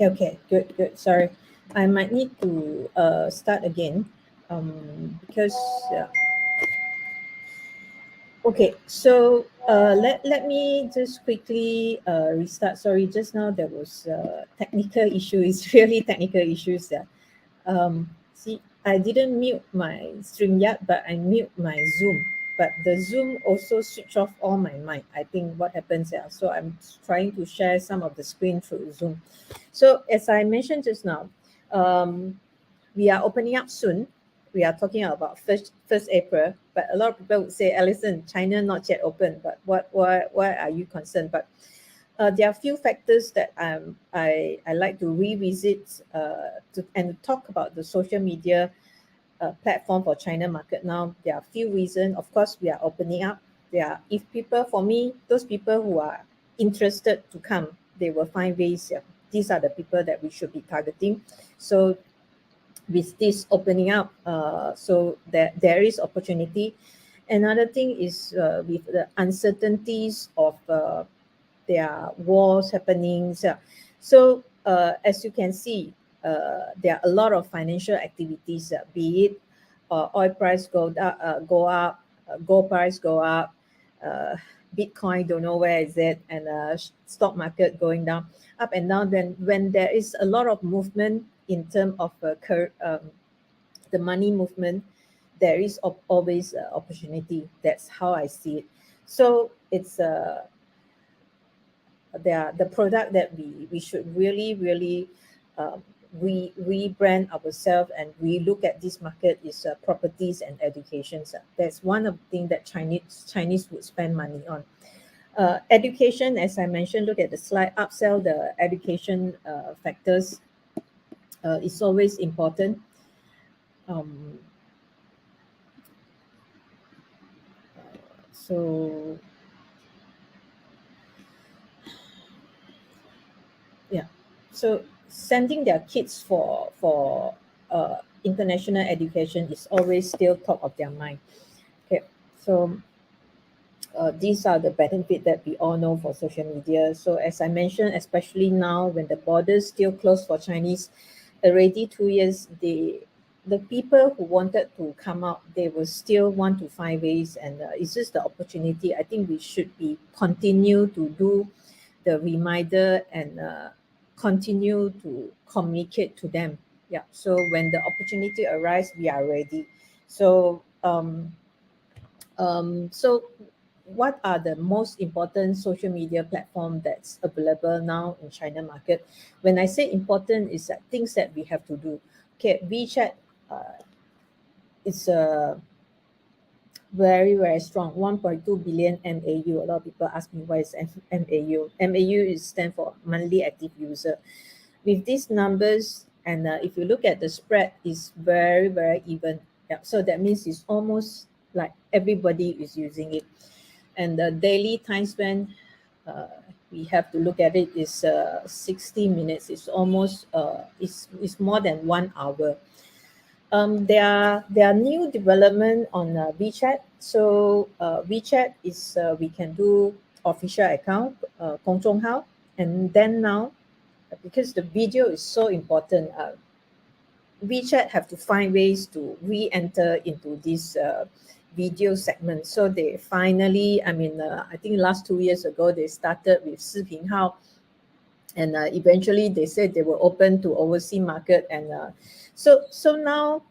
Okay, good. Sorry, I might need to start again, because okay. So let me just quickly restart. Sorry, just now there was technical issue. It's really technical issues there. See, I didn't mute my stream yet, but I mute my Zoom. But the Zoom also switch off all my mic. I think what happens there. So I'm trying to share some of the screen through Zoom. So as I mentioned just now, um, we are opening up soon. We are talking about first April, but a lot of people would say, "Alison, China not yet open." But why are you concerned? But there are a few factors that I like to revisit and talk about the social media platform for China market now. There are a few reasons. Of course, we are opening up. If people, for me, those people who are interested to come, they will find ways. Yeah, these are the people that we should be targeting. So with this opening up, so that there is opportunity. Another thing is with the uncertainties of there are wars happenings. So as you can see, there are a lot of financial activities, be it oil price go up, gold price go up, uh, Bitcoin don't know where is it, and stock market going down, up and down. Then when there is a lot of movement in terms of the money movement, there is always opportunity. That's how I see it. So it's the product that we should really um, rebrand ourselves, and we look at this market is properties and education. So that's one of the things that Chinese would spend money on. Education, as I mentioned, look at the slide, upsell the education factors is always important. Um, so yeah, so sending their kids for international education is always still top of their mind. Okay, so these are the benefit that we all know for social media. So as I mentioned, especially now when the borders still closed for Chinese, already 2 years, the people who wanted to come out, they will still want to find ways, and it's just the opportunity. I think we should be continue to do the reminder and continue to communicate to them. Yeah. So when the opportunity arises, we are ready. So so what are the most important social media platform that's available now in China market? When I say important, is that things that we have to do. Okay, WeChat is a very strong 1.2 billion MAU. A lot of people ask me why is MAU. MAU is stand for monthly active user. With these numbers, and if you look at the spread, is very even. Yeah, so that means it's almost like everybody is using it. And the daily time spent, uh, we have to look at it, is 60 minutes. It's almost it's more than 1 hour. There are new development on WeChat. So WeChat is we can do official account, 公众号, and then now, because the video is so important, WeChat have to find ways to re-enter into this video segment. So they finally, I mean, I think last 2 years ago they started with 视频号, and eventually they said they were open to overseas market, and so now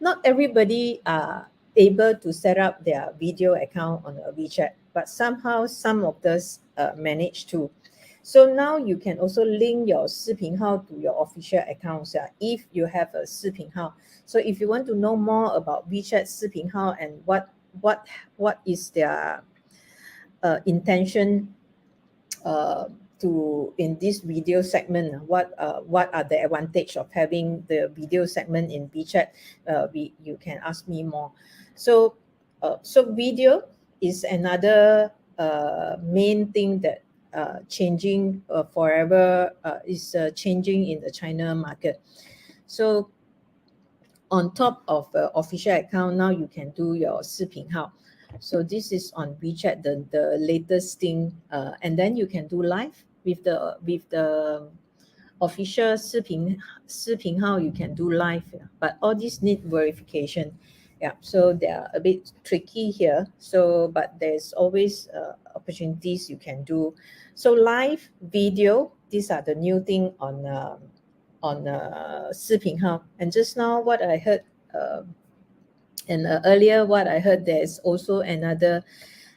not everybody are able to set up their video account on a WeChat, but somehow some of us manage to. So now you can also link your 视频号 to your official accounts, if you have a 视频号. So if you want to know more about WeChat 视频号and what is their intention uh, to in this video segment, what are the advantage of having the video segment in WeChat, you can ask me more. So so video is another main thing that changing forever, is changing in the China market. So on top of official account, now you can do your 视频号. So this is on WeChat, the latest thing, and then you can do live. with the official 视频号 you can do live, but all these need verification. Yeah, so they are a bit tricky here. So, but there's always opportunities you can do. So live video, these are the new thing on 视频号. And just now what I heard, and earlier what I heard, there's also another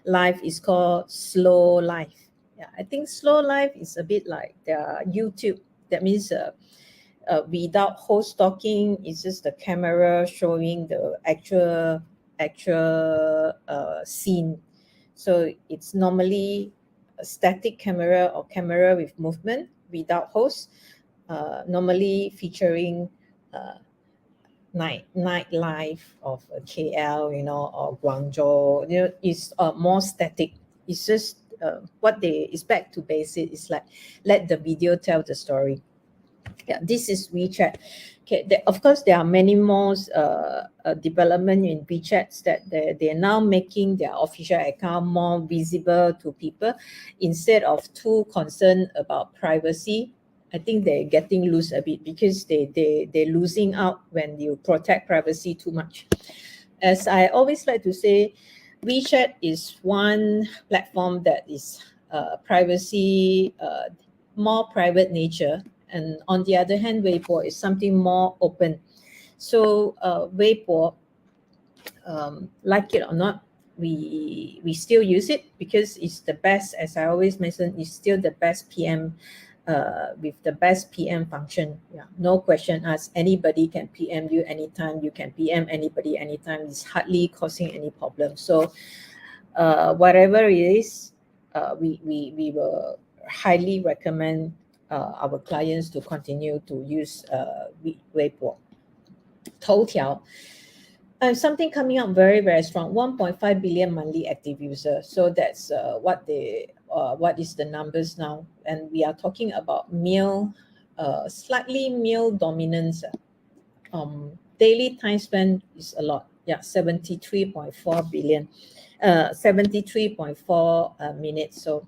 live is called slow live. Yeah, I think slow live is a bit like the YouTube. That means without host talking, it's just the camera showing the actual scene. So it's normally a static camera or camera with movement without host, normally featuring night life of KL, or Guangzhou. It's more static. It's just it's back to basic. It's like let the video tell the story. Yeah, this is WeChat. Okay, of course, there are many more development in WeChat that they're now making their official account more visible to people instead of too concerned about privacy. I think they're getting loose a bit because they're losing out when you protect privacy too much. As I always like to say, WeChat is one platform that is privacy, more private nature. And on the other hand, Weibo is something more open. So Weibo, like it or not, we still use it because it's the best. As I always mention, it's still the best PM, with the best PM function. Yeah, no question asked. Anybody can PM you anytime. You can PM anybody anytime. It's hardly causing any problem. So whatever it is, we will highly recommend our clients to continue to use Weibo. 头条, something coming up very, very strong, 1.5 billion monthly active users. So that's what is the numbers now. And we are talking about slightly male dominance. Daily time spent is a lot. Yeah, 73.4 billion, 73.4 minutes. So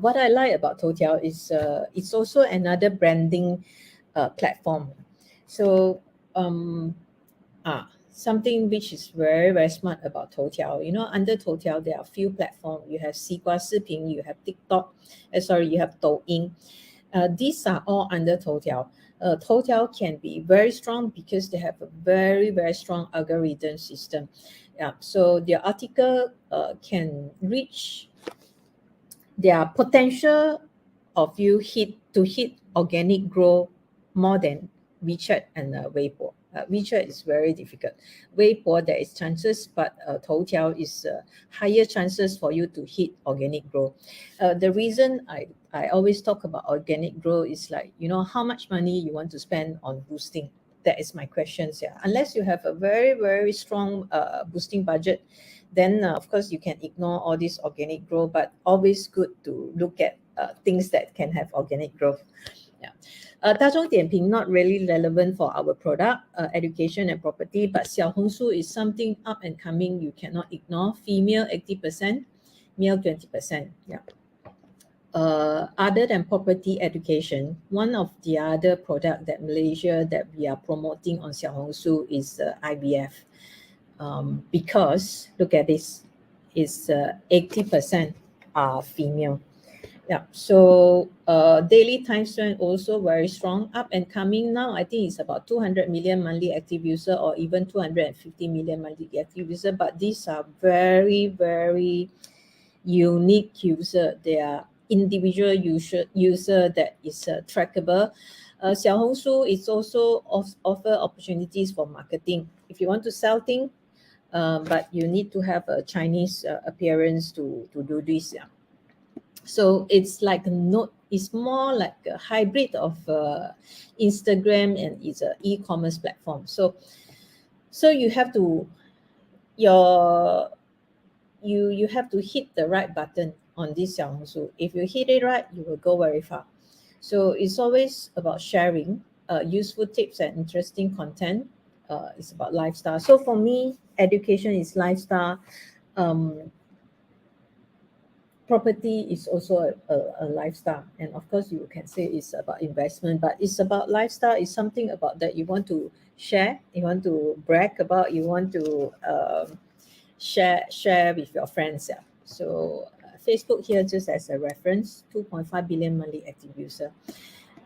what I like about Toutiao is it's also another branding platform. So something which is very, very smart about Toutiao. Under Toutiao, there are a few platforms. You have Sigua Siping, you have TikTok, you have Douyin. These are all under Toutiao. Toutiao can be very strong because they have a very, very strong algorithm system. Yeah, so the article can reach their potential of you hit organic growth more than WeChat and Weibo. WeChat is very difficult. Weibo, there is chances, but Toutiao is higher chances for you to hit organic growth. The reason I always talk about organic growth is like, how much money you want to spend on boosting. That is my question. Yeah. Unless you have a very, very strong boosting budget, then of course you can ignore all this organic growth, but always good to look at things that can have organic growth. Yeah. 大众点评 not really relevant for our product, education and property, but 小红书 is something up and coming you cannot ignore. Female 80%, male 20%. Yeah. Other than property education, one of the other product that Malaysia that we are promoting on 小红书 is IVF. Because look at this, is 80% are female. Yeah, so daily time spent also very strong, up and coming now. I think it's about 200 million monthly active user or even 250 million monthly active user. But these are very, very unique user. They are individual user that is trackable. 小红书 is also offer opportunities for marketing. If you want to sell things, but you need to have a Chinese appearance to do this. Yeah. So it's like it's more like a hybrid of Instagram, and it's an e-commerce platform. So you have to you have to hit the right button on this 小红书. If you hit it right, you will go very far. So it's always about sharing useful tips and interesting content. It's about lifestyle. So for me, education is lifestyle. property is also a lifestyle, and of course you can say it's about investment, but it's about lifestyle. It's something about that you want to share, you want to brag about, you want to share with your friends. Yeah. So Facebook here, just as a reference, 2.5 billion monthly active user.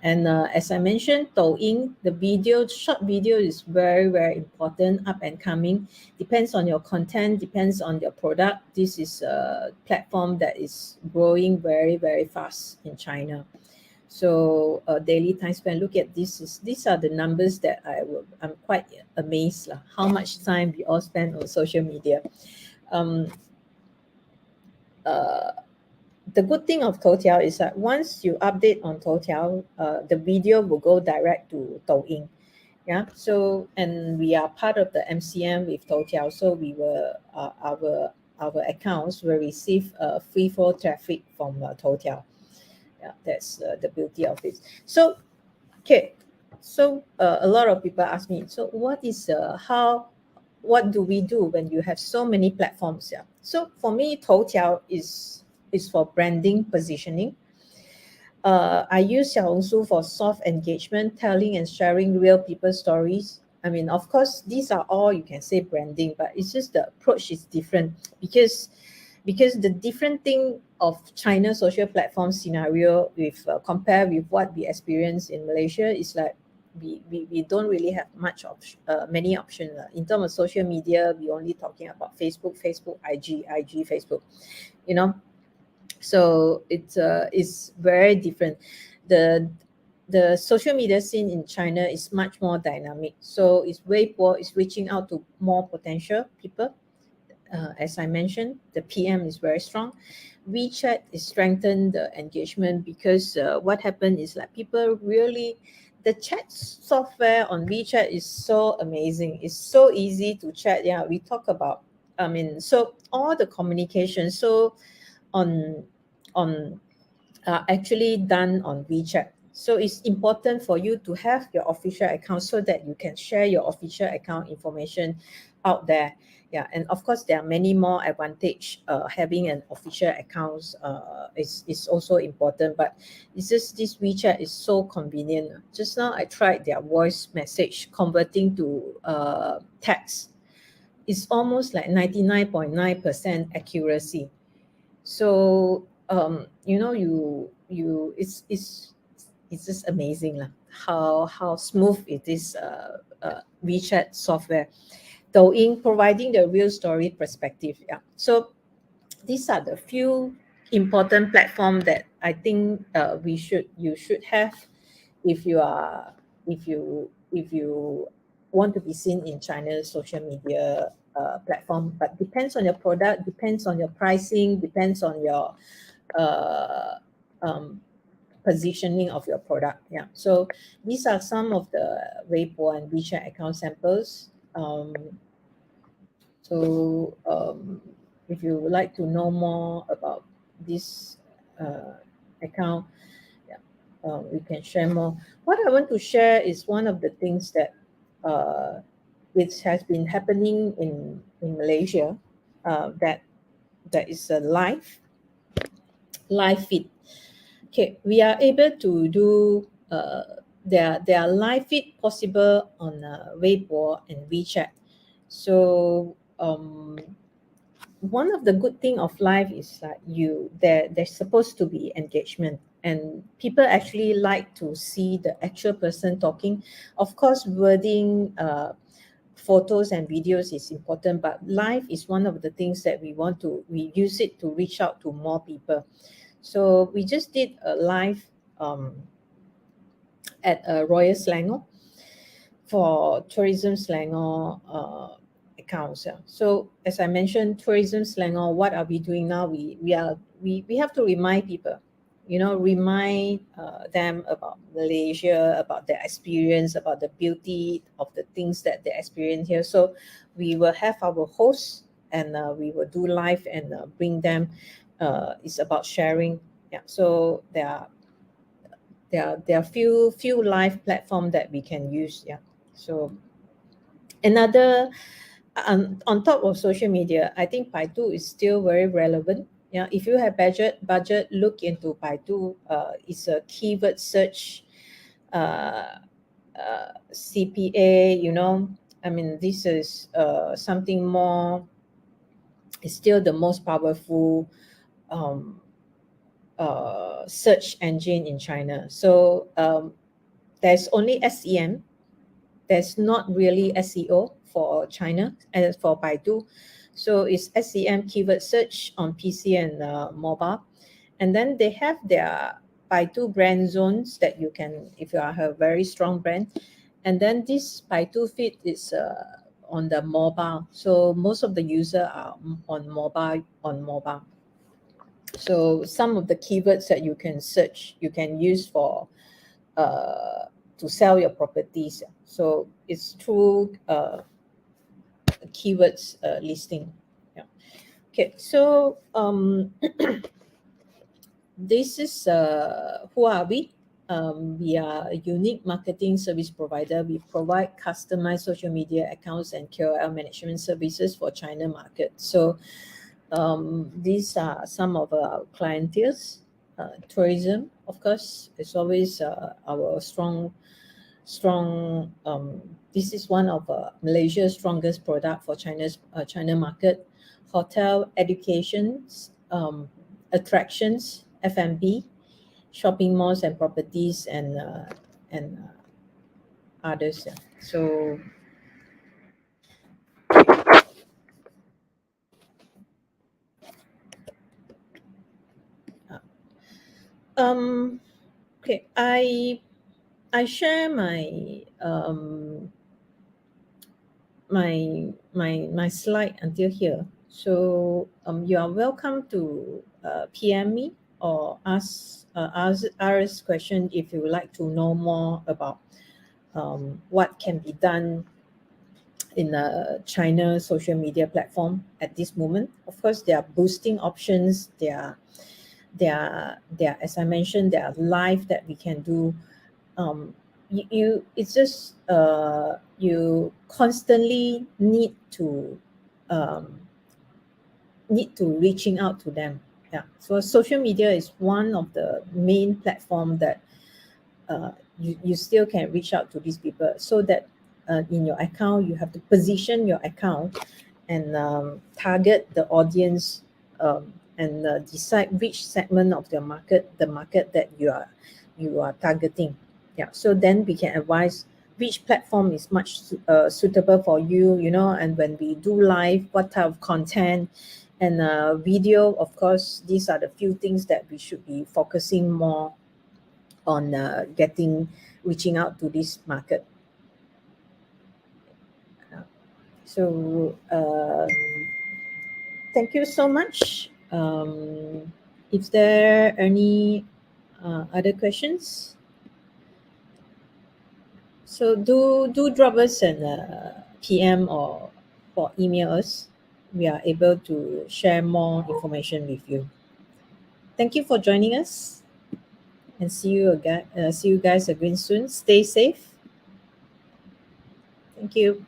And as I mentioned, Douyin, the video, short video is very, very important, up and coming. Depends on your content, depends on your product. This is a platform that is growing very, very fast in China. So daily time spent, look at this. These are the numbers that I'm quite amazed how much time we all spend on social media. Um, uh, the good thing of Toutiao is that once you update on Toutiao, the video will go direct to Douyin. Yeah. So, and we are part of the MCM with Toutiao, so we will our accounts will receive free flow traffic from Toutiao. Yeah, that's the beauty of it. So, okay. So a lot of people ask me, so what do we do when you have so many platforms? Yeah. So for me, Toutiao is for branding, positioning. I use Xiaohongshu for soft engagement, telling and sharing real people stories. I mean, of course, these are all you can say branding, but it's just the approach is different because the different thing of China social platform scenario with compare with what we experience in Malaysia is like we don't really have many options. In terms of social media, we only talking about Facebook, IG, Facebook, you know. So it's very different. The the social media scene in China is much more dynamic. So it's Weibo is reaching out to more potential people. As I mentioned, the PM is very strong. WeChat is strengthened the engagement because what happened is like people really, the chat software on WeChat is so amazing. It's so easy to chat. Yeah, we talk about, I mean, so all the communication, so on on actually done on WeChat. So it's important for you to have your official account so that you can share your official account information out there. Yeah, and of course there are many more advantage. Having an official account is also important, but it's just this WeChat is so convenient. Just now I tried their voice message converting to text. It's almost like 99.9% accuracy. So it's just amazing lah, how smooth it is. WeChat software, Douyin providing the real story perspective. Yeah. So these are the few important platform that I think you should have if you are if you want to be seen in China's social media platform. But depends on your product, depends on your pricing, depends on your uh, um, positioning of your product. Yeah. So these are some of the Weibo and WeChat account samples. So if you would like to know more about this account, yeah, we can share more. What I want to share is one of the things that uh, which has been happening in Malaysia, that is a live feed. Okay, we are able to do there are live feed possible on Weibo and WeChat. So one of the good thing of life is that there's supposed to be engagement, and people actually like to see the actual person talking. Of course, wording, photos and videos is important, but live is one of the things that we use it to reach out to more people. So we just did a live um, at Royal Selangor for Tourism Selangor accounts. Yeah. So as I mentioned, Tourism Selangor, what are we doing now? We have to remind people, remind them about Malaysia, about their experience, about the beauty of the things that they experience here. So we will have our hosts, and we will do live and bring them. It's about sharing. Yeah. So there are few live platform that we can use. Yeah. So another on top of social media, I think Baidu is still very relevant. Yeah, if you have budget, look into Baidu. It's a keyword search, uh, CPA. I mean, this is something more. It's still the most powerful um, search engine in China. So there's only SEM. There's not really SEO for China and for Baidu. So it's SEM keyword search on PC and mobile. And then they have their Baidu brand zones that you can, if you are a very strong brand. And then this Baidu feed is on the mobile. So most of the user are on mobile. So some of the keywords that you can search, you can use for uh, to sell your properties. So it's through keywords listing. Yeah. Okay. So this is who are we? We are a unique marketing service provider. We provide customized social media accounts and KOL management services for China market. So these are some of our clienteles. Tourism, of course, is always our strong. This is one of Malaysia's strongest product for China market. Hotel, educations, attractions, F&B, shopping malls and properties, and others. Yeah. So uh, um okay, I share my slide until here. So you are welcome to PM me or ask question if you would like to know more about what can be done in a China social media platform at this moment. Of course, there are boosting options. There are, as I mentioned, there are live that we can do. It's just you constantly um, need to reaching out to them. Yeah, so social media is one of the main platform that you still can reach out to these people, so that in your account you have to position your account and target the audience, and decide which segment of the market that you are targeting. Yeah, so then we can advise which platform is much suitable for you, and when we do live, what type of content and video. Of course, these are the few things that we should be focusing more on, reaching out to this market. Uh, So thank you so much. If there any other questions, so do drop us an PM or email us. We are able to share more information with you. Thank you for joining us, and see you guys again soon. Stay safe. Thank you.